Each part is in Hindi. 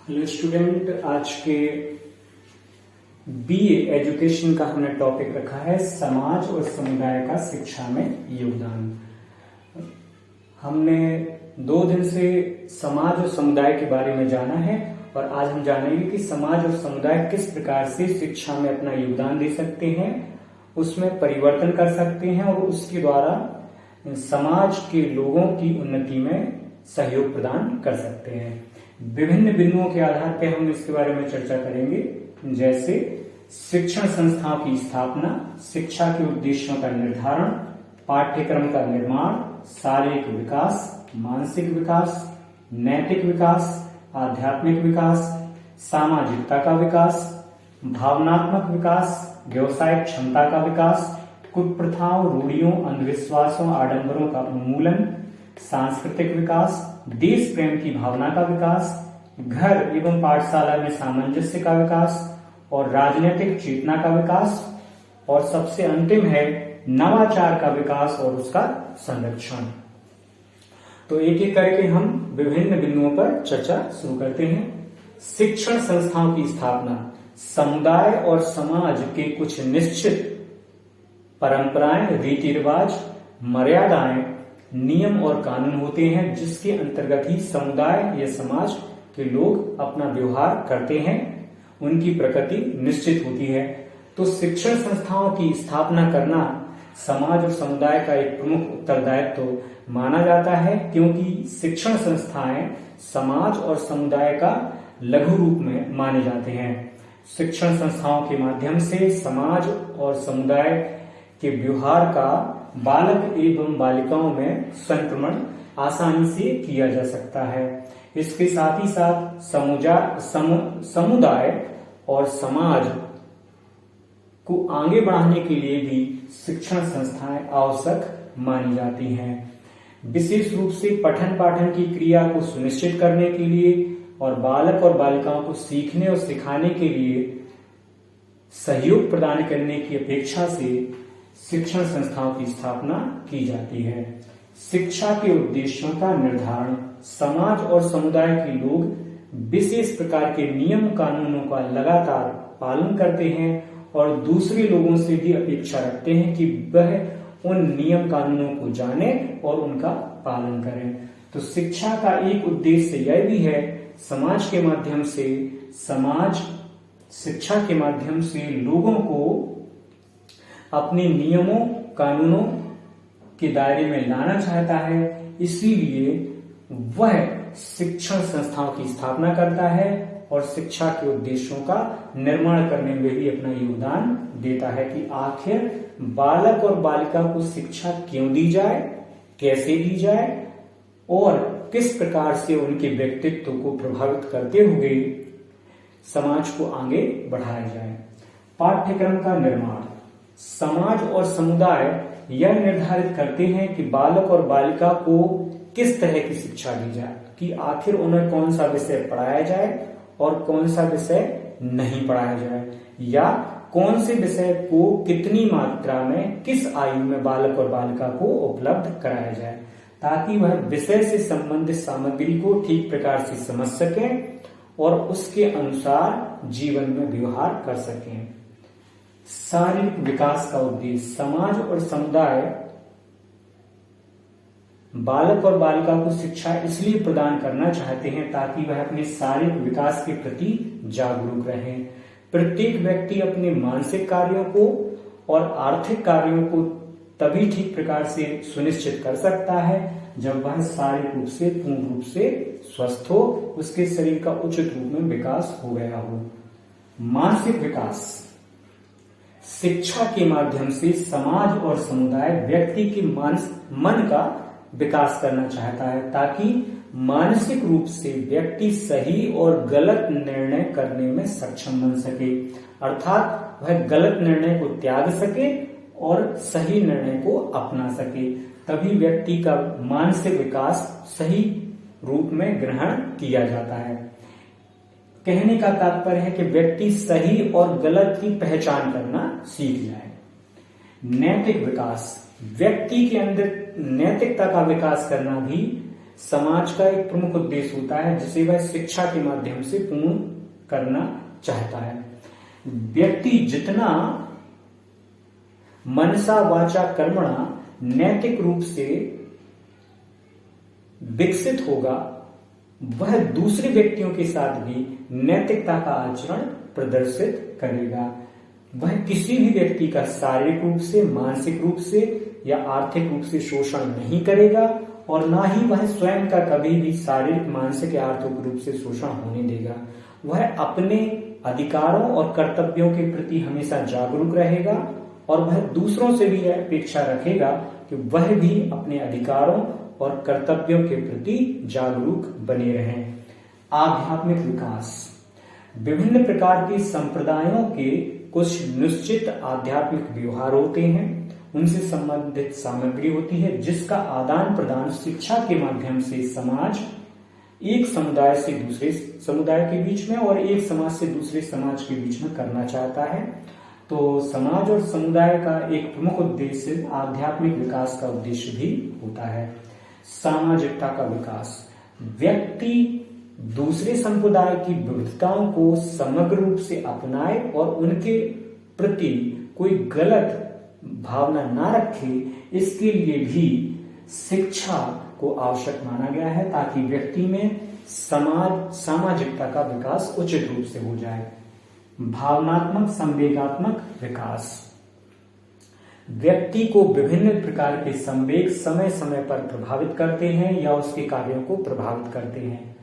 हेलो स्टूडेंट, आज के बीए एजुकेशन का हमने टॉपिक रखा है समाज और समुदाय का शिक्षा में योगदान। हमने 2 दिन से समाज और समुदाय के बारे में जाना है और आज हम जानेंगे कि समाज और समुदाय किस प्रकार से शिक्षा में अपना योगदान दे सकते हैं, उसमें परिवर्तन कर सकते हैं और उसके द्वारा समाज के लोगों की उन्नति में सहयोग प्रदान कर सकते हैं। विभिन्न बिंदुओं के आधार पर हम इसके बारे में चर्चा करेंगे, जैसे शिक्षण संस्थाओं की स्थापना, शिक्षा के उद्देश्यों का निर्धारण, पाठ्यक्रम का निर्माण, शारीरिक विकास, मानसिक विकास, नैतिक विकास, आध्यात्मिक विकास, सामाजिकता का विकास, भावनात्मक विकास, व्यवसायिक क्षमता का विकास, कुप्रथाओं, रूढ़ियों, अंधविश्वासों, आडंबरों का उन्मूलन, सांस्कृतिक विकास, देश प्रेम की भावना का विकास, घर एवं पाठशाला में सामंजस्य का विकास और राजनीतिक चेतना का विकास, और सबसे अंतिम है नवाचार का विकास और उसका संरक्षण। तो एक एक करके हम विभिन्न बिंदुओं पर चर्चा शुरू करते हैं। शिक्षण संस्थाओं की स्थापना समुदाय और समाज के कुछ निश्चित परंपराएं, रीति रिवाज, मर्यादाएं, नियम और कानून होते हैं जिसके अंतर्गत ही समुदाय या समाज के लोग अपना व्यवहार करते हैं, उनकी प्रकृति निश्चित होती है। तो शिक्षण संस्थाओं की स्थापना करना समाज और समुदाय का एक प्रमुख उत्तरदायित्व तो माना जाता है, क्योंकि शिक्षण संस्थाएं समाज और समुदाय का लघु रूप में माने जाते हैं। शिक्षण संस्थाओं के माध्यम से समाज और समुदाय के व्यवहार का बालक एवं बालिकाओं में संक्रमण आसानी से किया जा सकता है। इसके साथ ही साथ समुदाय और समाज को आगे बढ़ाने के लिए भी शिक्षण संस्थाएं आवश्यक मानी जाती हैं। विशेष रूप से पठन पाठन की क्रिया को सुनिश्चित करने के लिए और बालक और बालिकाओं को सीखने और सिखाने के लिए सहयोग प्रदान करने की अपेक्षा से शिक्षण संस्थाओं की स्थापना की जाती है। शिक्षा के उद्देश्यों का निर्धारण समाज और समुदाय के लोग विशेष प्रकार के नियम कानूनों का लगातार पालन करते हैं और दूसरे लोगों से भी अपेक्षा रखते हैं कि वह उन नियम कानूनों को जाने और उनका पालन करें। तो शिक्षा का एक उद्देश्य यह भी है, समाज के माध्यम से शिक्षा के माध्यम से लोगों को अपने नियमों कानूनों के दायरे में लाना चाहता है, इसीलिए वह शिक्षण संस्थाओं की स्थापना करता है और शिक्षा के उद्देश्यों का निर्माण करने में भी अपना योगदान देता है कि आखिर बालक और बालिका को शिक्षा क्यों दी जाए, कैसे दी जाए और किस प्रकार से उनके व्यक्तित्व को प्रभावित करते हुए समाज को आगे बढ़ाया जाए। पाठ्यक्रम का निर्माण समाज और समुदाय यह निर्धारित करते हैं कि बालक और बालिका को किस तरह की शिक्षा दी जाए, कि आखिर उन्हें कौन सा विषय पढ़ाया जाए और कौन सा विषय नहीं पढ़ाया जाए, या कौन से विषय को कितनी मात्रा में किस आयु में बालक और बालिका को उपलब्ध कराया जाए, ताकि वह विषय से संबंधित सामग्री को ठीक प्रकार से समझ सकें और उसके अनुसार जीवन में व्यवहार कर सकें। शारीरिक विकास का उद्देश्य समाज और समुदाय बालक और बालिका को शिक्षा इसलिए प्रदान करना चाहते हैं ताकि वह अपने शारीरिक विकास के प्रति जागरूक रहें। प्रत्येक व्यक्ति अपने मानसिक कार्यों को और आर्थिक कार्यों को तभी ठीक प्रकार से सुनिश्चित कर सकता है जब वह शारीरिक रूप से पूर्ण रूप से स्वस्थ हो, उसके शरीर का उचित रूप में विकास हो गया हो। मानसिक विकास शिक्षा के माध्यम से समाज और समुदाय व्यक्ति के मन का विकास करना चाहता है ताकि मानसिक रूप से व्यक्ति सही और गलत निर्णय करने में सक्षम बन सके, अर्थात वह गलत निर्णय को त्याग सके और सही निर्णय को अपना सके। तभी व्यक्ति का मानसिक विकास सही रूप में ग्रहण किया जाता है। कहने का तात्पर्य है कि व्यक्ति सही और गलत की पहचान करना सीख जाए। नैतिक विकास व्यक्ति के अंदर नैतिकता का विकास करना भी समाज का एक प्रमुख उद्देश्य होता है जिसे वह शिक्षा के माध्यम से पूर्ण करना चाहता है। व्यक्ति जितना मनसा वाचा कर्मणा नैतिक रूप से विकसित होगा, वह दूसरे व्यक्तियों के साथ भी नैतिकता का आचरण प्रदर्शित करेगा। वह किसी भी व्यक्ति का शारीरिक रूप से, मानसिक रूप से या आर्थिक रूप से शोषण नहीं करेगा और ना ही वह स्वयं का कभी भी शारीरिक, मानसिक या आर्थिक रूप से शोषण होने देगा। वह अपने अधिकारों और कर्तव्यों के प्रति हमेशा जागरूक रहेगा और वह दूसरों से भी यह अपेक्षा रखेगा कि वह भी अपने अधिकारों और कर्तव्यों के प्रति जागरूक बने रहें। आध्यात्मिक विकास। विभिन्न प्रकार के संप्रदायों के कुछ निश्चित आध्यात्मिक व्यवहार होते हैं, उनसे संबंधित सामग्री होती है जिसका आदान प्रदान शिक्षा के माध्यम से समाज एक समुदाय से दूसरे समुदाय के बीच में और एक समाज से दूसरे समाज के बीच में करना चाहता है। तो समाज और समुदाय का एक प्रमुख उद्देश्य आध्यात्मिक विकास का उद्देश्य भी होता है। सामाजिकता का विकास। व्यक्ति दूसरे संप्रदाय की विविधताओं को समग्र रूप से अपनाए और उनके प्रति कोई गलत भावना ना रखे, इसके लिए भी शिक्षा को आवश्यक माना गया है ताकि व्यक्ति में सामाजिकता का विकास उचित रूप से हो जाए। भावनात्मक संवेगात्मक विकास। व्यक्ति को विभिन्न प्रकार के संवेग समय समय पर प्रभावित करते हैं या उसके कार्यों को प्रभावित करते हैं।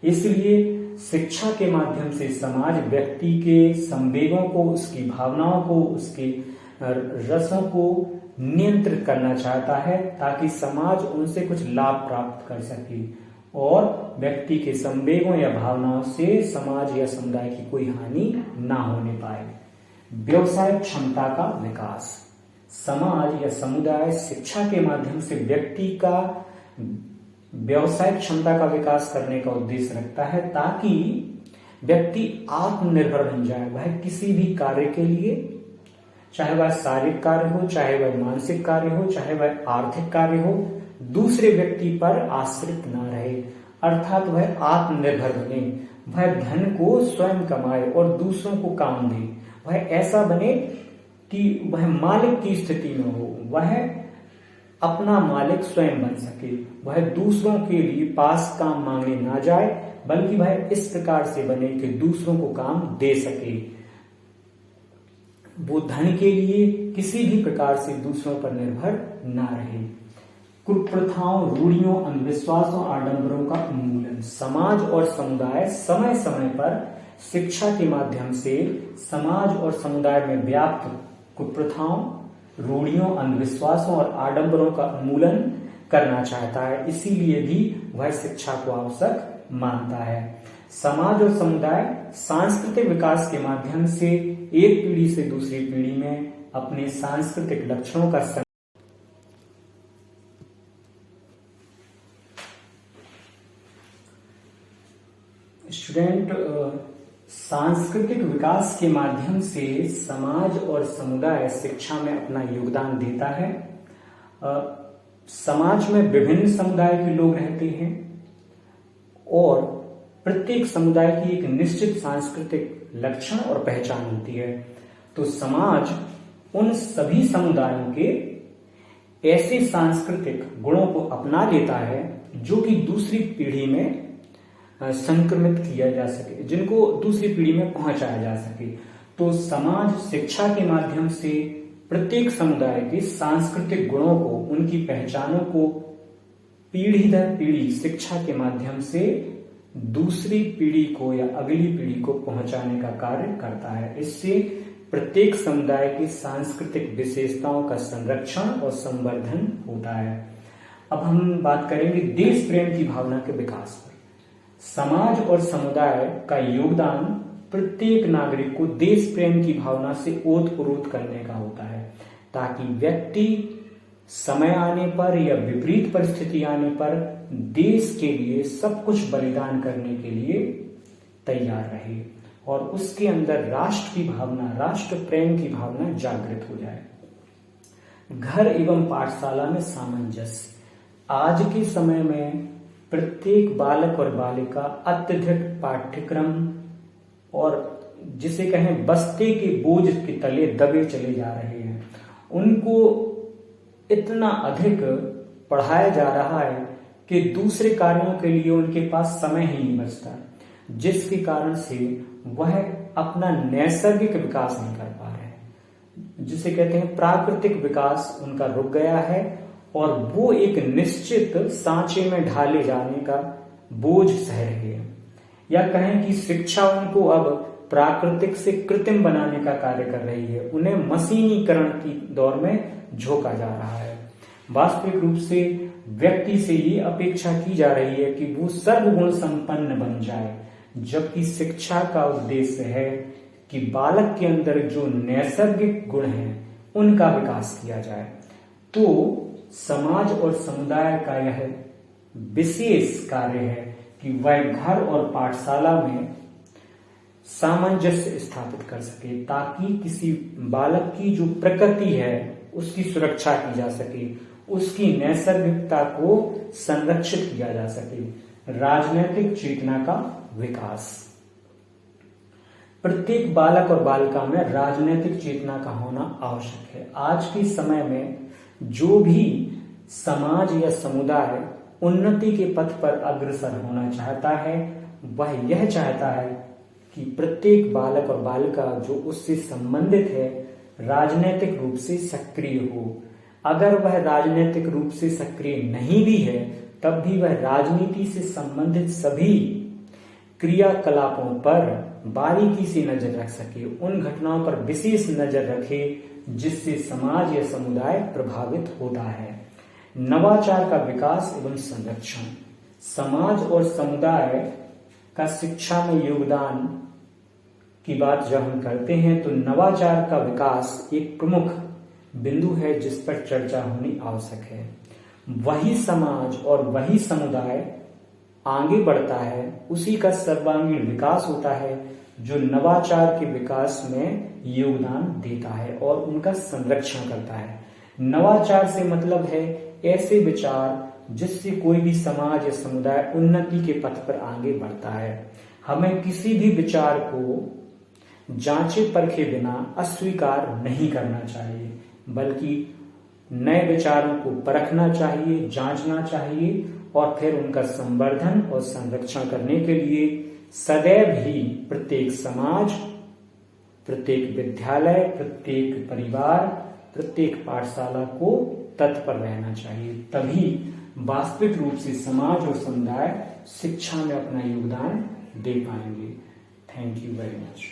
इसलिए शिक्षा के माध्यम से समाज व्यक्ति के संवेगों को, उसकी भावनाओं को, उसके रसों को नियंत्रित करना चाहता है ताकि समाज उनसे कुछ लाभ प्राप्त कर सके और व्यक्ति के संवेगों या भावनाओं से समाज या समुदाय की कोई हानि ना होने पाए। व्यवसायिक क्षमता का विकास। समाज या समुदाय शिक्षा के माध्यम से व्यक्ति का व्यवसायिक क्षमता का विकास करने का उद्देश्य रखता है ताकि व्यक्ति आत्मनिर्भर बन जाए। वह किसी भी कार्य के लिए, चाहे वह शारीरिक कार्य हो, चाहे वह मानसिक कार्य हो, चाहे वह आर्थिक कार्य हो, दूसरे व्यक्ति पर आश्रित ना रहे, अर्थात वह आत्मनिर्भर बने। वह धन को स्वयं कमाए और दूसरों को काम दे। वह ऐसा बने कि वह मालिक की स्थिति में हो, वह अपना मालिक स्वयं बन सके। वह दूसरों के लिए पास काम मांगने ना जाए, बल्कि वह इस प्रकार से बने कि दूसरों को काम दे सके। वो धन के लिए किसी भी प्रकार से दूसरों पर निर्भर ना रहे। कुप्रथाओं, रूढ़ियों, अंधविश्वासों, आडंबरों का उन्मूलन। समाज और समुदाय समय समय पर शिक्षा के माध्यम से समाज और समुदाय में व्याप्त कुप्रथाओं, रूढ़ियों, अंधविश्वासों और आडंबरों का उन्मूलन करना चाहता है। इसीलिए भी वह शिक्षा को आवश्यक मानता है। समाज और समुदाय सांस्कृतिक विकास के माध्यम से एक पीढ़ी से दूसरी पीढ़ी में अपने सांस्कृतिक लक्षणों का सांस्कृतिक विकास के माध्यम से समाज और समुदाय शिक्षा में अपना योगदान देता है। समाज में विभिन्न समुदाय के लोग रहते हैं और प्रत्येक समुदाय की एक निश्चित सांस्कृतिक लक्षण और पहचान होती है। तो समाज उन सभी समुदायों के ऐसे सांस्कृतिक गुणों को अपना लेता है जो कि दूसरी पीढ़ी में संक्रमित किया जा सके, जिनको दूसरी पीढ़ी में पहुंचाया जा सके। तो समाज शिक्षा के माध्यम से प्रत्येक समुदाय के सांस्कृतिक गुणों को, उनकी पहचानों को पीढ़ी दर पीढ़ी शिक्षा के माध्यम से दूसरी पीढ़ी को या अगली पीढ़ी को पहुंचाने का कार्य करता है। इससे प्रत्येक समुदाय की सांस्कृतिक विशेषताओं का संरक्षण और संवर्धन होता है। अब हम बात करेंगे देश प्रेम की भावना के विकास पर। समाज और समुदाय का योगदान प्रत्येक नागरिक को देश प्रेम की भावना से ओतप्रोत करने का होता है ताकि व्यक्ति समय आने पर या विपरीत परिस्थिति आने पर देश के लिए सब कुछ बलिदान करने के लिए तैयार रहे और उसके अंदर राष्ट्र की भावना, राष्ट्र प्रेम की भावना जागृत हो जाए। घर एवं पाठशाला में सामंजस्य। आज के समय में प्रत्येक बालक और बालिका अत्यधिक पाठ्यक्रम और जिसे कहें बस्ते के बोझ के तले दबे चले जा रहे हैं। उनको इतना अधिक पढ़ाया जा रहा है कि दूसरे कार्यों के लिए उनके पास समय ही नहीं बचता, जिसके कारण से वह अपना नैसर्गिक विकास नहीं कर पा रहे हैं, जिसे कहते हैं प्राकृतिक विकास उनका रुक गया है और वो एक निश्चित सांचे में ढाले जाने का बोझ सह रहे हैं। या कहें कि शिक्षा उनको अब प्राकृतिक से कृत्रिम बनाने का कार्य कर रही है, उन्हें मशीनीकरण की दौर में झोंका जा रहा है। वास्तविक रूप से व्यक्ति से ये अपेक्षा की जा रही है कि वो सर्वगुण संपन्न बन जाए, जबकि शिक्षा का उद्देश्य है कि बालक के अंदर जो नैसर्गिक गुण हैं उनका विकास किया जाए। तो समाज और समुदाय का यह विशेष कार्य है कि वह घर और पाठशाला में सामंजस्य स्थापित कर सके, ताकि किसी बालक की जो प्रकृति है उसकी सुरक्षा की जा सके, उसकी नैसर्गिकता को संरक्षित किया जा सके। राजनीतिक चेतना का विकास। प्रत्येक बालक और बालिका में राजनीतिक चेतना का होना आवश्यक है। आज के समय में जो भी समाज या समुदाय उन्नति के पथ पर अग्रसर होना चाहता है, वह यह चाहता है कि प्रत्येक बालक और बालिका जो उससे संबंधित है राजनीतिक रूप से सक्रिय हो। अगर वह राजनीतिक रूप से सक्रिय नहीं भी है, तब भी वह राजनीति से संबंधित सभी क्रियाकलापों पर बारीकी से नजर रख सके, उन घटनाओं पर विशेष नजर रखे जिससे समाज या समुदाय प्रभावित होता है। नवाचार का विकास एवं संरक्षण। समाज और समुदाय का शिक्षा में योगदान की बात जब हम करते हैं तो नवाचार का विकास एक प्रमुख बिंदु है जिस पर चर्चा होनी आवश्यक है। वही समाज और वही समुदाय आगे बढ़ता है, उसी का सर्वांगीण विकास होता है जो नवाचार के विकास में योगदान देता है और उनका संरक्षण करता है। नवाचार से मतलब है ऐसे विचार जिससे कोई भी समाज या समुदाय उन्नति के पथ पर आगे बढ़ता है। हमें किसी भी विचार को जांचे परखे बिना अस्वीकार नहीं करना चाहिए, बल्कि नए विचारों को परखना चाहिए, जांचना चाहिए और फिर उनका संवर्धन और संरक्षण करने के लिए सदैव ही प्रत्येक समाज, प्रत्येक विद्यालय, प्रत्येक परिवार, प्रत्येक पाठशाला को तत्पर रहना चाहिए। तभी वास्तविक रूप से समाज और समुदाय शिक्षा में अपना योगदान दे पाएंगे। Thank you very much.